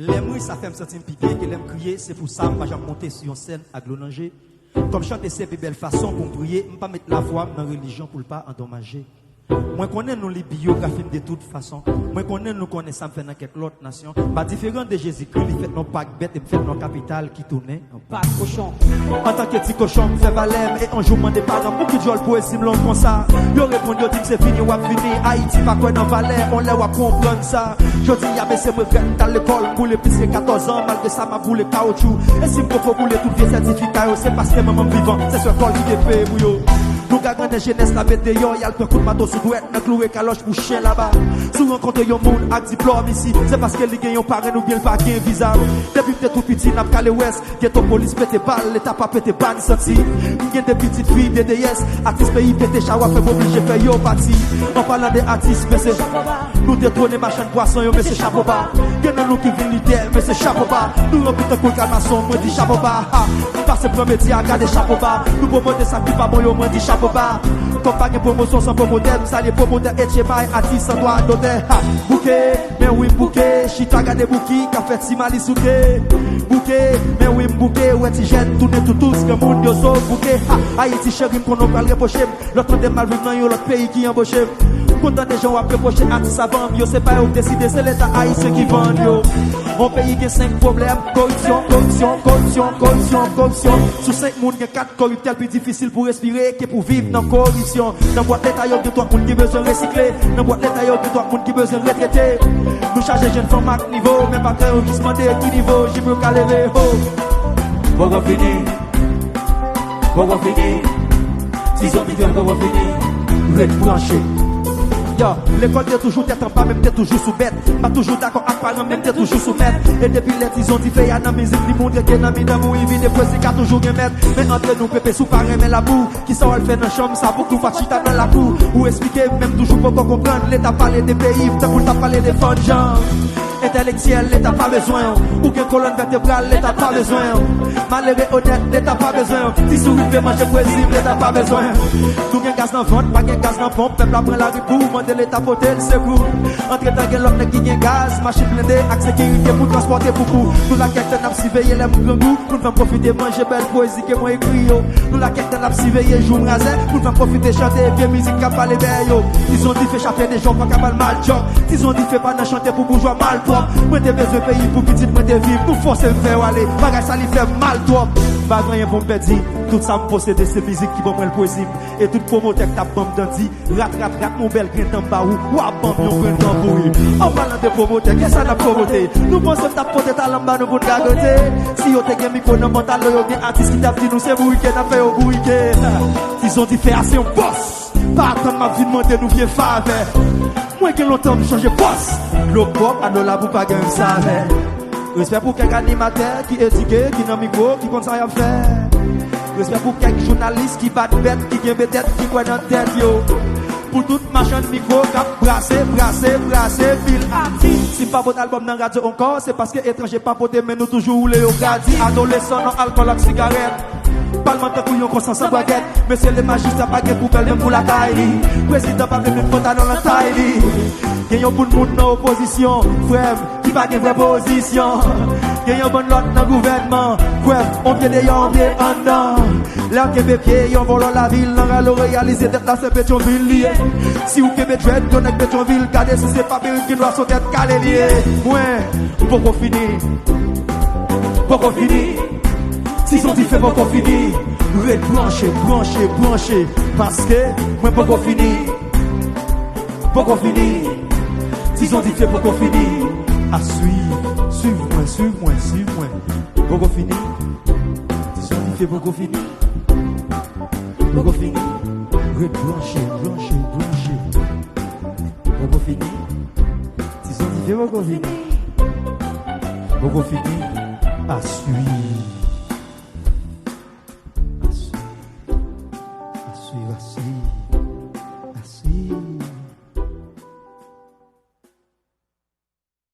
L'aime, ça fait me sentir piqué, que l'aime crier, c'est pour ça que je vais monter sur une scène à Glonanger. Comme chanter c'est une belle façon pour prier, je ne vais pas mettre la voix dans la religion pour ne pas endommager. Moi, je connais nous les biographies de toute façon. Moi, nous connaissons ça fait dans quelques autres nations. Pas différent de Jésus-Christ, il fait nos packs bêtes et fait nos capitales qui tournent. Pas cochon. En tant que petit cochon, me fait valer. Et un jour, je des parents, pour qu'ils jouent le poésie, me comme ça. Yo répondu, dit que c'est fini, ou à fini. Haïti, pas quoi dans Valais, on l'a comprendre ça. Je dis, y'a c'est me faire dans l'école pour les plus de 14 ans, malgré ça, m'a voulu caoutchouc. Et si je faut rouler tout vieux certificat, c'est parce que maman vivant, c'est ce col qui est fait, bouillot. Nous gardons des jeunesse la bête de yon, y'a le coup de matos sous douette, n'a cloué caloche pour chien là-bas. Si vous rencontrez yon monde avec diplôme ici, c'est parce que les gagnent yon parrain ou bien le paquet invisible. Depuis que t'es tout petit, n'a pas calé ouest, y'a ton police pété balle, l'état pas pété balle, ni sorti. Y'a des petites filles, des DS, artistes pays pété chawa, fait obligé faire yon parti. En parlant des artistes, mais c'est nous détrôner machin de poisson, yon, mais c'est chapeau bas. Y'en a nous qui viennent l'idée, mais c'est chapeau bas. Nous remplissons pour calmation, moi dit chapeau bas. Nous passons pour métier à garder chapeau bas. Nous promoter ça qui pas bon, yon, moi dit chapeau bas. Comme pas de promotion sans promoteur, ça les promoteurs et chez moi, artistes sans droit d'auteur. Bouquet, mais oui, bouquet, chita gade bouquet, café si mali souké. Bouquet, mais oui, bouquet, ouais, ti jette, tourne tout tous, que moun yo so bouquet. Haïti chérim qu'on va le reprocher, l'autre de mal vivant, l'autre pays qui embauche. Content des gens à reprocher artistes avant, yo c'est pas eux décider, c'est l'état haïtien qui vend yo. Mon pays a 5 problèmes, corruption, corruption, corruption, corruption, corruption. Sur 5 moun, il y a 4 corrupteurs plus difficile pour respirer que pour vivre dans corruption. Dans boîte l'état, il y a 2-3 moun qui besoin recycler. Dans boîte l'état, il y a 2-3 moun qui besoin retraiter. Nous charger jeunes femmes à niveau, même pas quand on se demande qui niveau, j'y veux qu'à lever. Bon, on finit. Bon, on finit. Si on vient, bon, on finit. Red branché. L'école t'es toujours tête en bas, même t'es toujours sous bête. Pas toujours d'accord avec parents, même t'es toujours sous maître. Et depuis les ils ont dit fait y'a dans musique, ils montrent qu'il y a dans mon vie, des fois c'est qu'à toujours un maître. Mais entre nous, pépé sous parrain, mais la boue. Qui ça va le faire dans la chambre, ça pour tout faire chita dans la cour. Ou expliquer, même toujours pour qu'on comprenne. L'État parler des pays, t'as pour t'as parler des fonds de gens. Intellectuel, l'État pas besoin. Ou qu'un colonne vertébrale, l'État pas besoin. Malheureux honnête, l'État pas besoin. Si souris manger poésie, l'État pas besoin. Nous gagne gaz dans vente, pas gagne gaz dans pompe. Peuple apprend la rue pour demander l'État pour tel secours. Entre temps, gagne l'autre qui gagne gaz, machine blindée, avec sécurité pour transporter beaucoup. Nous la quête n'a surveiller les grand goût. Nous faisons profiter manger belle poésie que moi écrit yo. Nous la quête n'a surveiller jour rasin. Nous faisons profiter chanter bien musique qu'a parler yo. Ils ont dit fait chanter des gens pas capable mal job. Ils ont dit fait pas chanter pour bourgeois mal. Moi t'es besoin pays pour petit, moi t'es vivre, nous forcer me faire aller, bagage ça lui fait mal trop. Pas rien pour me perdre, tout ça me possède ces musiques qui vont prendre le poésie. Et tout promoteur qui t'a bombe d'anti, rat mon bel grain en bas ou à bombe yon grain en pourri. En parlant de promoteur, qu'est-ce que ça n'a promoté? Nous pensons que t'as porté talent bas nous pour gagoter. Si yo te gen micro dans mental, yo gen artiste qui t'a dit nous c'est bourriquet, n'a fait au bourriquet. Ils ont dit faire assez un boss. Pas comme ma vie demander nous bien faveur. Moi qui longtemps me changer poste. Le pop à nos labous pas gagne ça. Respect pour quelques animateurs qui éduqué, qui n'a micro, qui compte ça à faire. Respect pour quelques journalistes qui battent bête, qui gagnent tête, qui croient dans tête yo. Pour toute machin de micro, cap brassé, fil artiste. Si pas votre album dans la radio encore, c'est parce que étranger pas poté, mais nous toujours les au gadi. Adolescents, non alcool, avec cigarette. Parlementaire couillon conscience en baguette. Monsieur le magistrat baguette pour même pour la taille. Président pas venu de dans la taille. Gagnons pour le monde dans l'opposition. Frère, qui va gagner vraie position. Gagnons bon lot dans le gouvernement. Frère, on vient des yon bien en dedans. Là, Québec, yon volant la ville. Dans le réaliser d'être là, c'est Pétionville. Si vous Québec, je vais connecter Pétionville. Gardez si c'est pas bien qui doit sauter de calé. Moi, pour finir. Pour finir. Si on dit fait pour qu'on finisse, red branché, parce que moi pour qu'on finisse, si on dit fait pour qu'on finisse, à suivre-moi, pour qu'on finisse, si on dit fait pour qu'on finisse, red branché, pour qu'on finisse, si on dit fait pour qu'on finisse, à suivre.